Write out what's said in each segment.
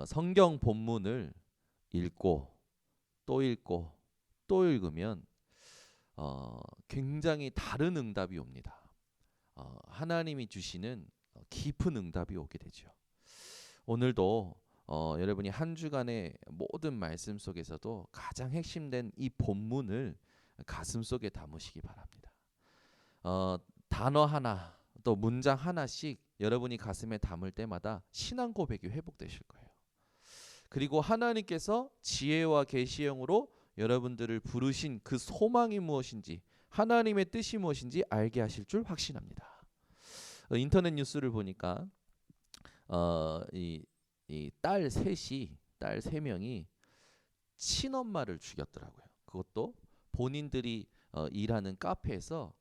성경 본문을 읽고 또 읽고 또 읽으면 굉장히 다른 응답이 옵니다. 하나님이 주시는 깊은 응답이 오게 되죠. 오늘도 여러분이 한 주간의 모든 말씀 속에서도 가장 핵심된 이 본문을 가슴 속에 담으시기 바랍니다. 단어 하나 또 문장 하나씩 여러분이 가슴에 담을 때마다 신앙 고백이 회복되실 거예요. 그리고 하나님께서 지혜와 계시형으로 여러분들을 부르신 그 소망이 무엇인지, 하나님의 뜻이 무엇인지 알게 하실 줄 확신합니다. 인터넷 뉴스를 보니까 이 딸 셋이, 딸 세 명이 친엄마를 죽였더라고요. 그것도 본인들이 일하는 카페에서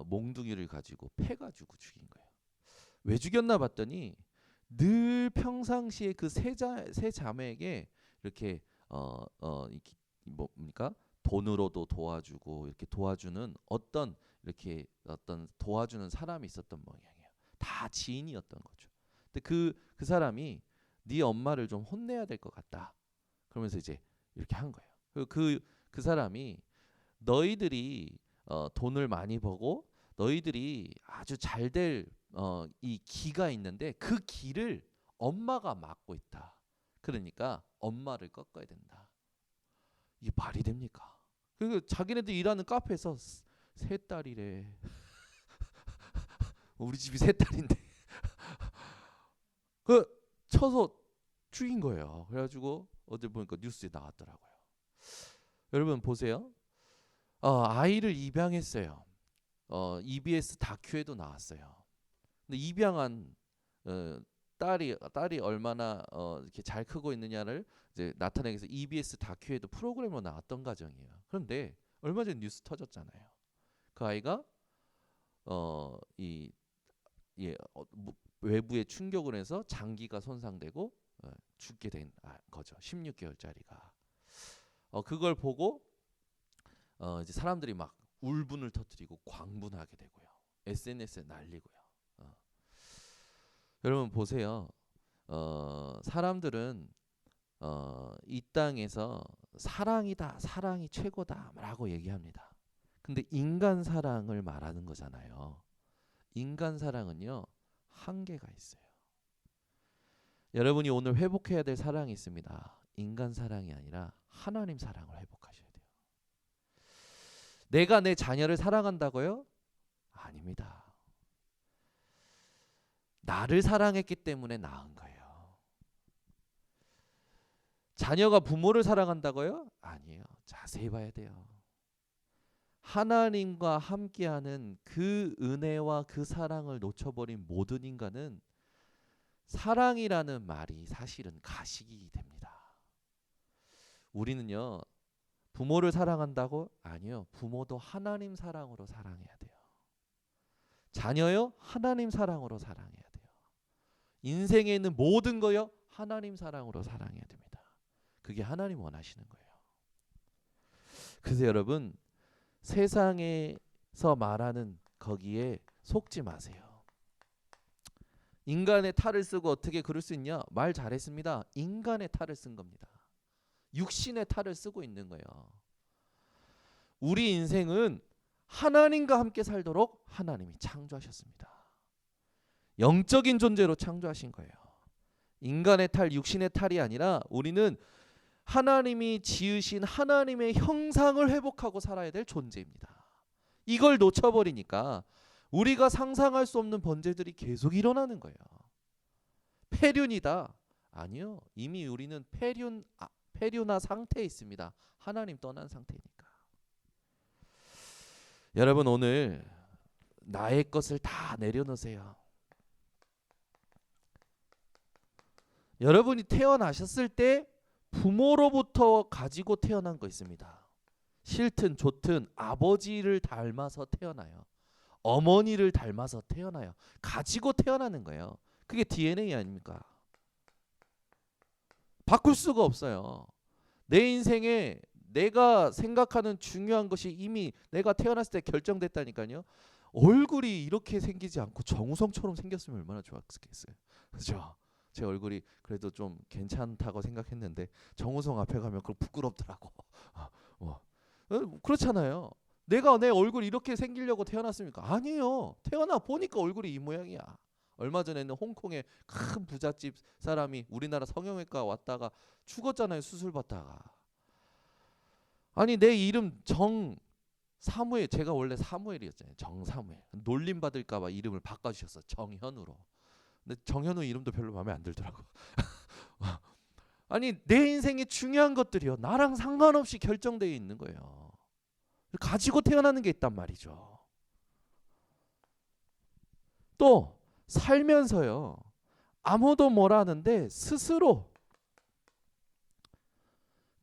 몽둥이를 가지고 패가지고 죽인 거예요. 왜 죽였나 봤더니 늘 평상시에 그 세 자매에게 이렇게 뭡니까? 돈으로도 도와주고 이렇게 도와주는 어떤 도와주는 사람이 있었던 모양이에요. 다 지인이었던 거죠. 근데 그 사람이 네 엄마를 좀 혼내야 될 것 같다. 그러면서 이제 이렇게 한 거예요. 그 사람이 너희들이 돈을 많이 벌고 너희들이 아주 잘 될 이 기가 있는데 그 기를 엄마가 막고 있다. 그러니까 엄마를 꺾어야 된다. 이게 말이 됩니까? 그리고 자기네들 일하는 카페에서 세 딸이래. 우리 집이 세 딸인데 그 쳐서 죽인 거예요. 그래가지고 어제 보니까 뉴스에 나왔더라고요. 여러분 보세요. 아이를 입양했어요. EBS 다큐에도 나왔어요. 근데 입양한 딸이 얼마나 이렇게 잘 크고 있느냐를 이제 나타내기 위해서 EBS 다큐에도 프로그램으로 나왔던 가정이에요. 그런데 얼마 전에 뉴스 터졌잖아요. 그 아이가 외부의 충격을 해서 장기가 손상되고 죽게 된 거죠. 16개월짜리가. 그걸 보고 이제 사람들이 막 울분을 터뜨리고 광분하게 되고요. SNS에 날리고요. 여러분 보세요. 사람들은 이 땅에서 사랑이다, 사랑이 최고다라고 얘기합니다. 근데 인간 사랑을 말하는 거잖아요. 인간 사랑은요 한계가 있어요. 여러분이 오늘 회복해야 될 사랑이 있습니다. 인간 사랑이 아니라 하나님 사랑을 회복하셔야 돼요. 내가 내 자녀를 사랑한다고요? 아닙니다. 나를 사랑했기 때문에 낳은 거예요. 자녀가 부모를 사랑한다고요? 아니에요. 자세히 봐야 돼요. 하나님과 함께하는 그 은혜와 그 사랑을 놓쳐버린 모든 인간은 사랑이라는 말이 사실은 가식이 됩니다. 우리는요 부모를 사랑한다고? 아니요. 부모도 하나님 사랑으로 사랑해야 돼요. 자녀요? 하나님 사랑으로 사랑해야 돼요. 인생에 있는 모든 거요? 하나님 사랑으로 사랑해야 됩니다. 그게 하나님 원하시는 거예요. 그래서 여러분 세상에서 말하는 거기에 속지 마세요. 인간의 탈을 쓰고 어떻게 그럴 수 있냐? 말 잘했습니다. 인간의 탈을 쓴 겁니다. 육신의 탈을 쓰고 있는 거예요. 우리 인생은 하나님과 함께 살도록 하나님이 창조하셨습니다. 영적인 존재로 창조하신 거예요. 인간의 탈, 육신의 탈이 아니라 우리는 하나님이 지으신 하나님의 형상을 회복하고 살아야 될 존재입니다. 이걸 놓쳐버리니까 우리가 상상할 수 없는 번제들이 계속 일어나는 거예요. 폐륜이다. 아니요. 이미 우리는 폐륜화 상태에 있습니다. 하나님 떠난 상태니까. 여러분 오늘 나의 것을 다 내려놓으세요. 여러분이 태어나셨을 때 부모로부터 가지고 태어난 거 있습니다. 싫든 좋든 아버지를 닮아서 태어나요. 어머니를 닮아서 태어나요. 가지고 태어나는 거예요. 그게 DNA 아닙니까? 바꿀 수가 없어요. 내 인생에 내가 생각하는 중요한 것이 이미 내가 태어났을 때 결정됐다니까요. 얼굴이 이렇게 생기지 않고 정우성처럼 생겼으면 얼마나 좋았겠어요. 그렇죠? 제 얼굴이 그래도 좀 괜찮다고 생각했는데 정우성 앞에 가면 그거 부끄럽더라고. 그렇잖아요. 내가 내 얼굴 이렇게 생기려고 태어났습니까? 아니에요. 태어나 보니까 얼굴이 이 모양이야. 얼마 전에는 홍콩의 큰 부잣집 사람이 우리나라 성형외과 왔다가 죽었잖아요. 수술 받다가. 아니 내 이름 정사무엘, 제가 원래 사무엘이었잖아요. 정사무엘. 놀림 받을까 봐 이름을 바꿔주셨어. 정현우로. 근데 정현우 이름도 별로 마음에 안 들더라고. 아니 내 인생에 중요한 것들이요, 나랑 상관없이 결정되어 있는 거예요. 가지고 태어나는 게 있단 말이죠. 또 살면서요, 아무도 뭐라 하는데 스스로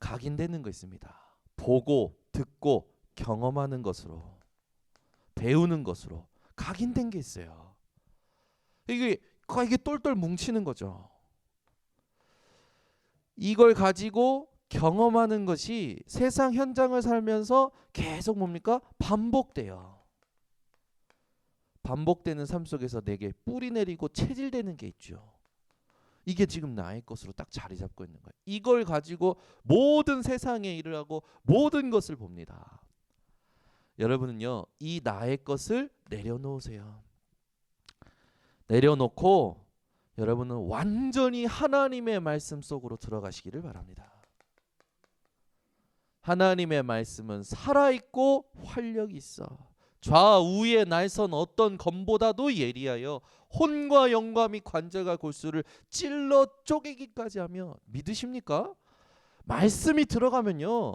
각인되는 거 있습니다. 보고 듣고 경험하는 것으로, 배우는 것으로 각인된 게 있어요. 이게 똘똘 뭉치는 거죠. 이걸 가지고 경험하는 것이 세상 현장을 살면서 계속 뭡니까? 반복돼요. 반복되는 삶 속에서 내게 뿌리 내리고 체질되는 게 있죠. 이게 지금 나의 것으로 딱 자리 잡고 있는 거예요. 이걸 가지고 모든 세상의 일을 하고 모든 것을 봅니다. 여러분은요, 이 나의 것을 내려놓으세요. 내려놓고 여러분은 완전히 하나님의 말씀 속으로 들어가시기를 바랍니다. 하나님의 말씀은 살아있고 활력이 있어. 좌우의 날선 어떤 검보다도 예리하여 혼과 영과 및 관절과 골수를 찔러 쪼개기까지 하며. 믿으십니까? 말씀이 들어가면요,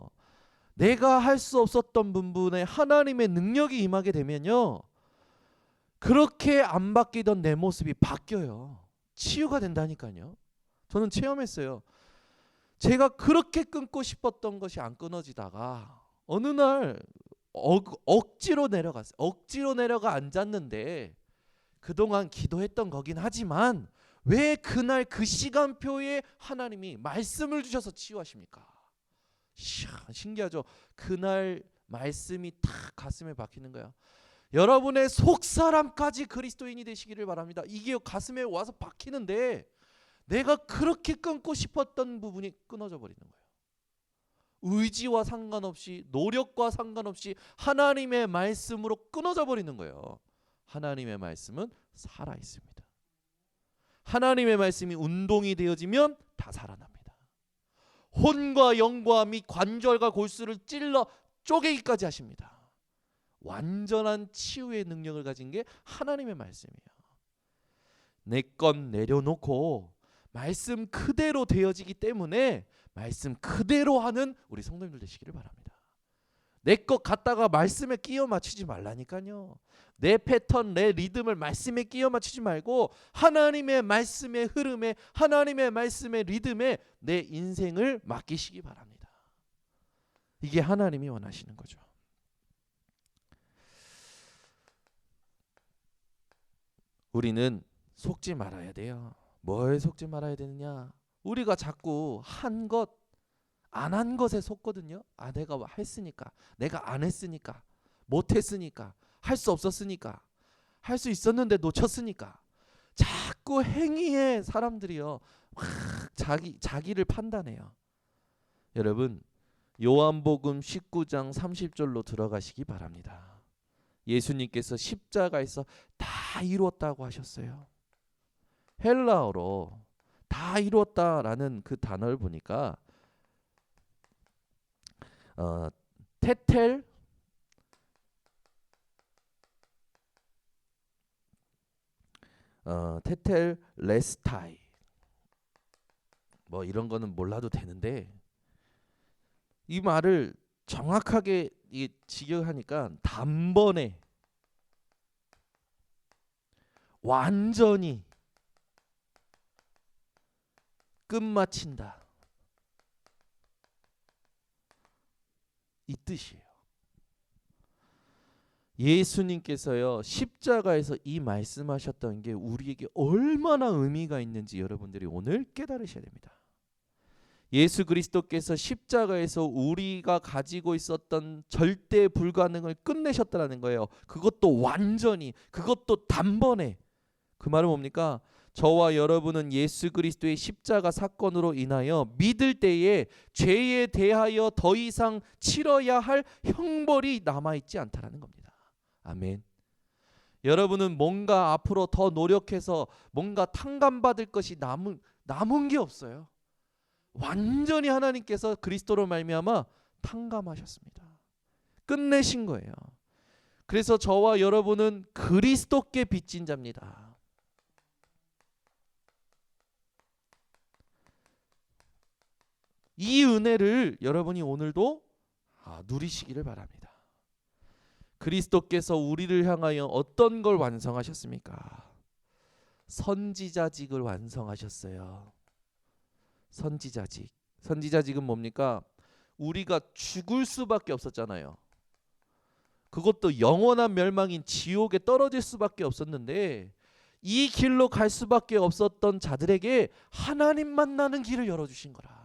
내가 할 수 없었던 부분에 하나님의 능력이 임하게 되면요, 그렇게 안 바뀌던 내 모습이 바뀌어요. 치유가 된다니까요. 저는 체험했어요. 제가 그렇게 끊고 싶었던 것이 안 끊어지다가 어느 날 억지로 내려갔어요. 억지로 내려가 앉았는데 그동안 기도했던 거긴 하지만 왜 그날 그 시간표에 하나님이 말씀을 주셔서 치유하십니까? 신기하죠. 그날 말씀이 탁 가슴에 박히는 거야. 여러분의 속사람까지 그리스도인이 되시기를 바랍니다. 이게 가슴에 와서 박히는데 내가 그렇게 끊고 싶었던 부분이 끊어져 버리는 거예요. 의지와 상관없이, 노력과 상관없이 하나님의 말씀으로 끊어져 버리는 거예요. 하나님의 말씀은 살아 있습니다. 하나님의 말씀이 운동이 되어지면 다 살아납니다. 혼과 영과 및 관절과 골수를 찔러 쪼개기까지 하십니다. 완전한 치유의 능력을 가진 게 하나님의 말씀이에요. 내 것 내려놓고 말씀 그대로 되어지기 때문에 말씀 그대로 하는 우리 성도님들 되시기를 바랍니다. 내 것 갖다가 말씀에 끼워 맞추지 말라니까요. 내 패턴, 내 리듬을 말씀에 끼워 맞추지 말고 하나님의 말씀의 흐름에, 하나님의 말씀의 리듬에 내 인생을 맡기시기 바랍니다. 이게 하나님이 원하시는 거죠. 우리는 속지 말아야 돼요. 뭘 속지 말아야 되느냐? 우리가 자꾸 한 것, 안 한 것에 속거든요. 아, 내가 했으니까, 내가 안 했으니까, 못했으니까, 할 수 없었으니까, 할 수 있었는데 놓쳤으니까. 자꾸 행위에 사람들이요, 막 자기를 판단해요. 여러분, 요한복음 19장 30절로 들어가시기 바랍니다. 예수님께서 십자가에서 다 이루었다고 하셨어요. 헬라어로 다 이루었다라는 그 단어를 보니까 테텔 레스타이 뭐 이런 거는 몰라도 되는데, 이 말을 정확하게 직역하니까 단번에, 완전히 끝마친다, 이 뜻이에요. 예수님께서요, 십자가에서 이 말씀하셨던 게 우리에게 얼마나 의미가 있는지 여러분들이 오늘 깨달으셔야 됩니다. 예수 그리스도께서 십자가에서 우리가 가지고 있었던 절대 불가능을 끝내셨다는 거예요. 그것도 완전히, 그것도 단번에. 그 말은 뭡니까? 저와 여러분은 예수 그리스도의 십자가 사건으로 인하여 믿을 때에 죄에 대하여 더 이상 치러야 할 형벌이 남아있지 않다라는 겁니다. 아멘. 여러분은 뭔가 앞으로 더 노력해서 뭔가 탕감받을 것이 남은 게 없어요. 완전히 하나님께서 그리스도로 말미암아 탕감하셨습니다. 끝내신 거예요. 그래서 저와 여러분은 그리스도께 빚진 자입니다. 이 은혜를 여러분이 오늘도 누리시기를 바랍니다. 그리스도께서 우리를 향하여 어떤 걸 완성하셨습니까? 선지자직을 완성하셨어요. 선지자직. 선지자직은 뭡니까? 우리가 죽을 수밖에 없었잖아요. 그것도 영원한 멸망인 지옥에 떨어질 수밖에 없었는데 이 길로 갈 수밖에 없었던 자들에게 하나님 만나는 길을 열어주신 거라.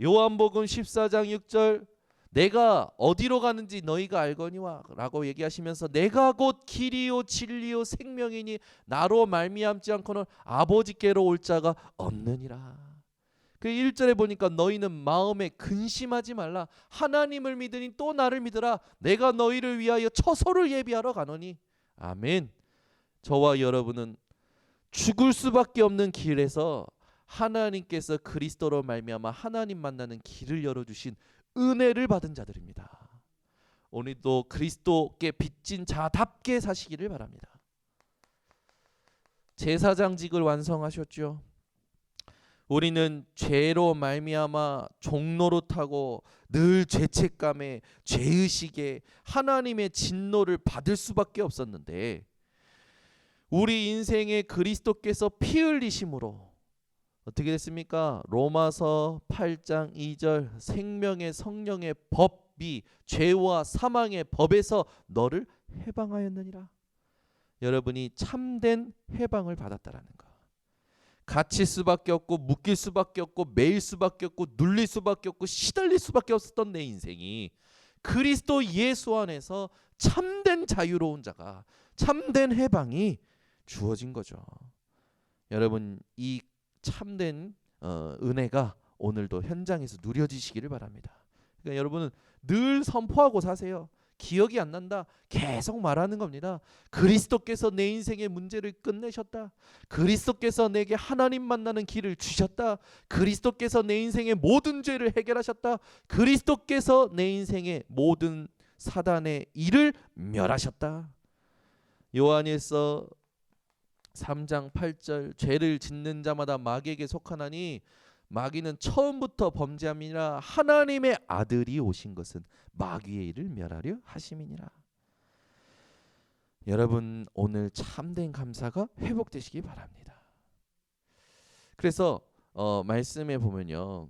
요한복음 14장 6절 내가 어디로 가는지 너희가 알거니와 라고 얘기하시면서 내가 곧 길이요 진리요 생명이니 나로 말미암지 않고는 아버지께로 올 자가 없느니라. 그 1절에 보니까 너희는 마음에 근심하지 말라. 하나님을 믿으니 또 나를 믿으라. 내가 너희를 위하여 처소를 예비하러 가노니. 아멘. 저와 여러분은 죽을 수밖에 없는 길에서 하나님께서 그리스도로 말미암아 하나님 만나는 길을 열어주신 은혜를 받은 자들입니다. 오늘도 그리스도께 빚진 자답게 사시기를 바랍니다. 제사장직을 완성하셨죠. 우리는 죄로 말미암아 종노릇하고 늘 죄책감에 죄의식에 하나님의 진노를 받을 수밖에 없었는데 우리 인생에 그리스도께서 피 흘리심으로 어떻게 됐습니까? 로마서 8장 2절 생명의 성령의 법이 죄와 사망의 법에서 너를 해방하였느니라. 여러분이 참된 해방을 받았다라는 거. 갇힐 수밖에 없고 묶일 수밖에 없고 매일 수밖에 없고 눌릴 수밖에 없고 시달릴 수밖에 없었던 내 인생이 그리스도 예수 안에서 참된 자유로운 자가 참된 해방이 주어진 거죠. 여러분 이 참된 은혜가 오늘도 현장에서 누려지시기를 바랍니다. 그러니까 여러분은 늘 선포하고 사세요. 기억이 안 난다. 계속 말하는 겁니다. 그리스도께서 내 인생의 문제를 끝내셨다. 그리스도께서 내게 하나님 만나는 길을 주셨다. 그리스도께서 내 인생의 모든 죄를 해결하셨다. 그리스도께서 내 인생의 모든 사단의 일을 멸하셨다. 요한일서 3장 8절 죄를 짓는 자마다 마귀에게 속하나니 마귀는 처음부터 범죄함이라 하나님의 아들이 오신 것은 마귀의 일을 멸하려 하심이니라. 여러분 오늘 참된 감사가 회복되시기 바랍니다. 그래서 말씀에 보면요,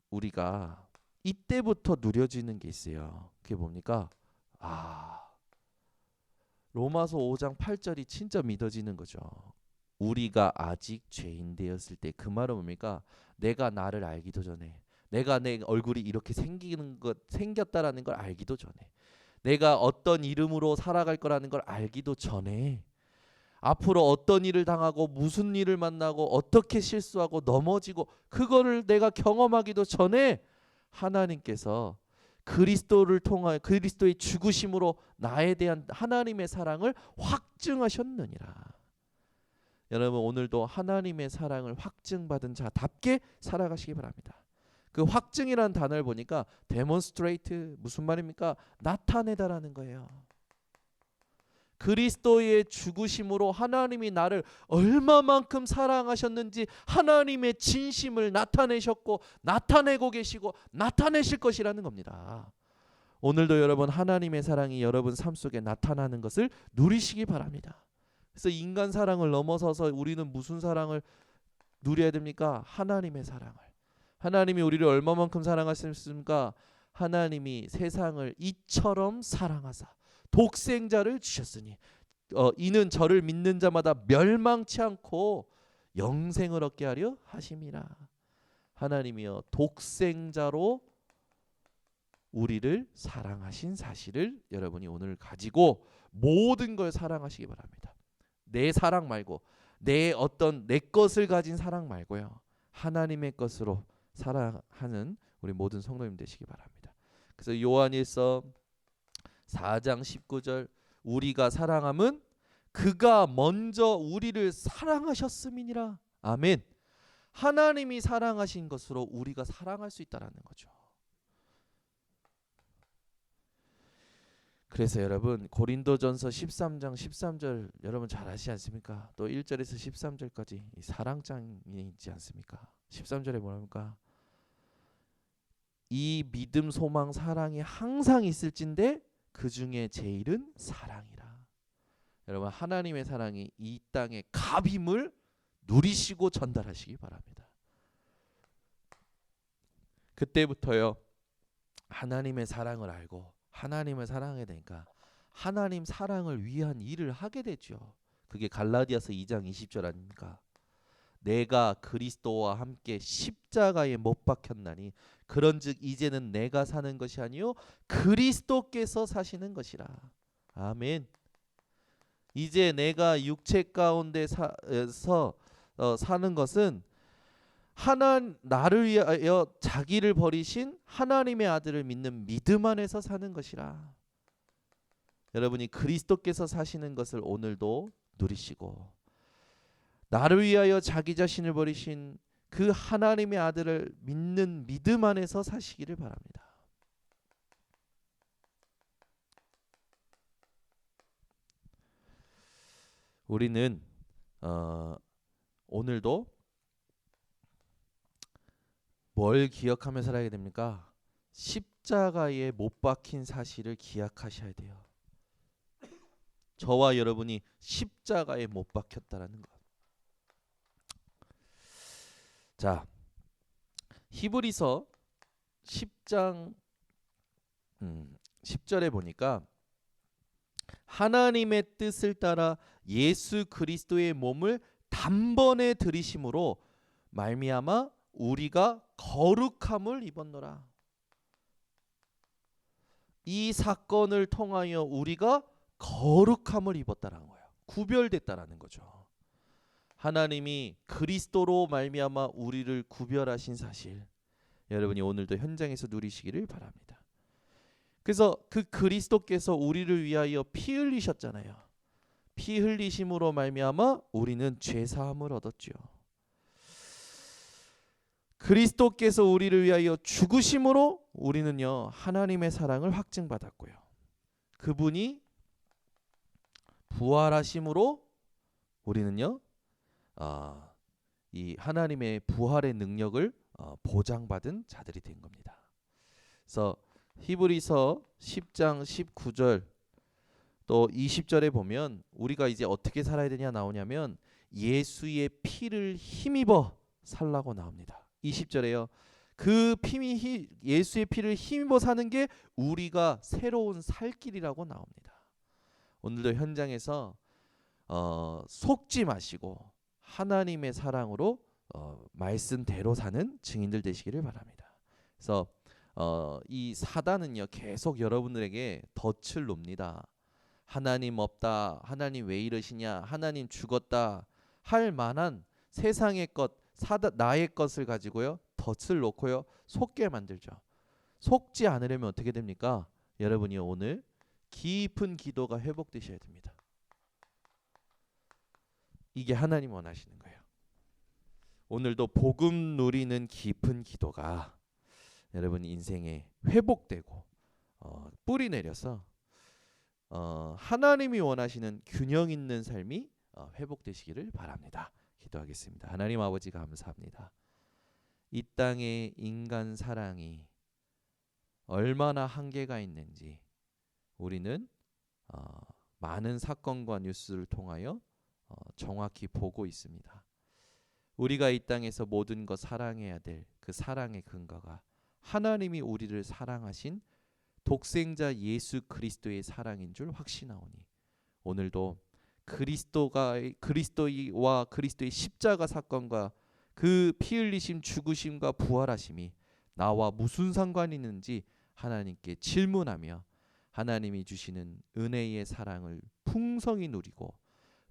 우리가 이때부터 누려지는 게 있어요. 그게 뭡니까? 로마서 5장 8절이 진짜 믿어지는 거죠. 우리가 아직 죄인 되었을 때, 그 말은 뭡니까? 내가 나를 알기도 전에, 내가 내 얼굴이 이렇게 생겼다라는 걸 알기도 전에, 내가 어떤 이름으로 살아갈 거라는 걸 알기도 전에, 앞으로 어떤 일을 당하고 무슨 일을 만나고 어떻게 실수하고 넘어지고 그거를 내가 경험하기도 전에 하나님께서 그리스도를 통하여 그리스도의 죽으심으로 나에 대한 하나님의 사랑을 확증하셨느니라. 여러분 오늘도 하나님의 사랑을 확증받은 자답게 살아가시기 바랍니다. 그 확증이라는 단어를 보니까 demonstrate, 무슨 말입니까? 나타내다라는 거예요. 그리스도의 죽으심으로 하나님이 나를 얼마만큼 사랑하셨는지 하나님의 진심을 나타내셨고 나타내고 계시고 나타내실 것이라는 겁니다. 오늘도 여러분 하나님의 사랑이 여러분 삶 속에 나타나는 것을 누리시기 바랍니다. 그래서 인간 사랑을 넘어서서 우리는 무슨 사랑을 누려야 됩니까? 하나님의 사랑을. 하나님이 우리를 얼마만큼 사랑하셨습니까? 하나님이 세상을 이처럼 사랑하사 독생자를 주셨으니 이는 저를 믿는 자마다 멸망치 않고 영생을 얻게 하려 하심이라. 하나님이여 독생자로 우리를 사랑하신 사실을 여러분이 오늘 가지고 모든 걸 사랑하시기 바랍니다. 내 사랑 말고 내 어떤 내 것을 가진 사랑 말고요. 하나님의 것으로 살아가는 우리 모든 성도님 되시기 바랍니다. 그래서 요한일서 4장 19절 우리가 사랑함은 그가 먼저 우리를 사랑하셨음이니라. 아멘. 하나님이 사랑하신 것으로 우리가 사랑할 수 있다라는 거죠. 그래서 여러분 고린도전서 13장 13절 여러분 잘 아시지 않습니까? 또 1절에서 13절까지 이 사랑장이 있지 않습니까? 13절에 뭐랍니까? 이 믿음 소망 사랑이 항상 있을진데 그 중에 제일은 사랑이라. 여러분 하나님의 사랑이 이 땅의 갑임을 누리시고 전달하시기 바랍니다. 그때부터요 하나님의 사랑을 알고 하나님을 사랑하게 되니까 하나님 사랑을 위한 일을 하게 되죠. 그게 갈라디아서 2장 20절 아닙니까? 내가 그리스도와 함께 십자가에 못 박혔나니 그런즉 이제는 내가 사는 것이 아니요 그리스도께서 사시는 것이라. 아멘. 이제 내가 육체 가운데서 사는 것은 나를 위하여 자기를 버리신 하나님의 아들을 믿는 믿음 안에서 사는 것이라. 여러분이 그리스도께서 사시는 것을 오늘도 누리시고 나를 위하여 자기 자신을 버리신 그 하나님의 아들을 믿는 믿음 안에서 사시기를 바랍니다. 우리는 오늘도 뭘 기억하며 살아야 됩니까? 십자가에 못 박힌 사실을 기억하셔야 돼요. 저와 여러분이 십자가에 못 박혔다라는 것. 자, 히브리서 10장 10절에 보니까 하나님의 뜻을 따라 예수 그리스도의 몸을 단번에 들이심으로 말미암아 우리가 거룩함을 입었노라. 이 사건을 통하여 우리가 거룩함을 입었다라는 거예요. 구별됐다라는 거죠. 하나님이 그리스도로 말미암아 우리를 구별하신 사실 여러분이 오늘도 현장에서 누리시기를 바랍니다. 그래서 그 그리스도께서 우리를 위하여 피 흘리셨잖아요. 피 흘리심으로 말미암아 우리는 죄 사함을 얻었죠. 그리스도께서 우리를 위하여 죽으심으로 우리는요 하나님의 사랑을 확증받았고요. 그분이 부활하심으로 우리는요 이 하나님의 부활의 능력을 보장받은 자들이 된 겁니다. 그래서 히브리서 10장 19절 또 20절에 보면 우리가 이제 어떻게 살아야 되냐 나오냐면 예수의 피를 힘입어 살라고 나옵니다. 20절에요. 그 예수의 피를 힘입어 사는 게 우리가 새로운 살 길이라고 나옵니다. 오늘도 현장에서 속지 마시고 하나님의 사랑으로 말씀대로 사는 증인들 되시기를 바랍니다. 그래서 이 사단은요 계속 여러분들에게 덫을 놉니다. 하나님 없다, 하나님 왜 이러시냐, 하나님 죽었다 할 만한 세상의 것, 나의 것을 가지고요 덫을 놓고요 속게 만들죠. 속지 않으려면 어떻게 됩니까? 여러분이 오늘 깊은 기도가 회복되셔야 됩니다. 이게 하나님 원하시는 거예요. 오늘도 복음 누리는 깊은 기도가 여러분 인생에 회복되고 뿌리 내려서 하나님이 원하시는 균형 있는 삶이 회복되시기를 바랍니다. 기도하겠습니다. 하나님 아버지 감사합니다. 이 땅의 인간 사랑이 얼마나 한계가 있는지 우리는 많은 사건과 뉴스를 통하여 정확히 보고 있습니다. 우리가 이 땅에서 모든 것 사랑해야 될 그 사랑의 근거가 하나님이 우리를 사랑하신 독생자 예수 그리스도의 사랑인 줄 확신하오니 오늘도 그리스도와 그리스도의 십자가 사건과 그 피 흘리심 죽으심과 부활하심이 나와 무슨 상관이 있는지 하나님께 질문하며 하나님이 주시는 은혜의 사랑을 풍성히 누리고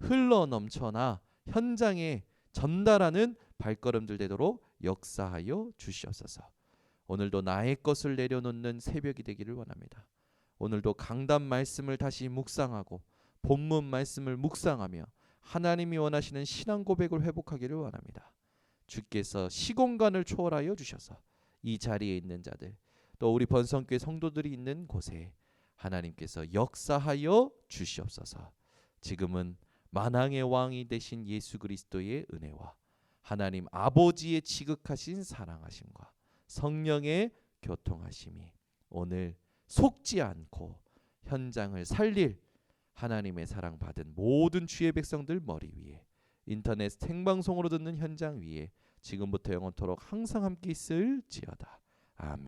흘러 넘쳐나 현장에 전달하는 발걸음들 되도록 역사하여 주시옵소서. 오늘도 나의 것을 내려놓는 새벽이 되기를 원합니다. 오늘도 강단 말씀을 다시 묵상하고 본문 말씀을 묵상하며 하나님이 원하시는 신앙 고백을 회복하기를 원합니다. 주께서 시공간을 초월하여 주셔서 이 자리에 있는 자들, 또 우리 번성교회 성도들이 있는 곳에 하나님께서 역사하여 주시옵소서. 지금은 만왕의 왕이 되신 예수 그리스도의 은혜와 하나님 아버지의 지극하신 사랑하심과 성령의 교통하심이 오늘 속지 않고 현장을 살릴 하나님의 사랑받은 모든 주의 백성들 머리 위에, 인터넷 생방송으로 듣는 현장 위에 지금부터 영원토록 항상 함께 있을지어다. 아멘.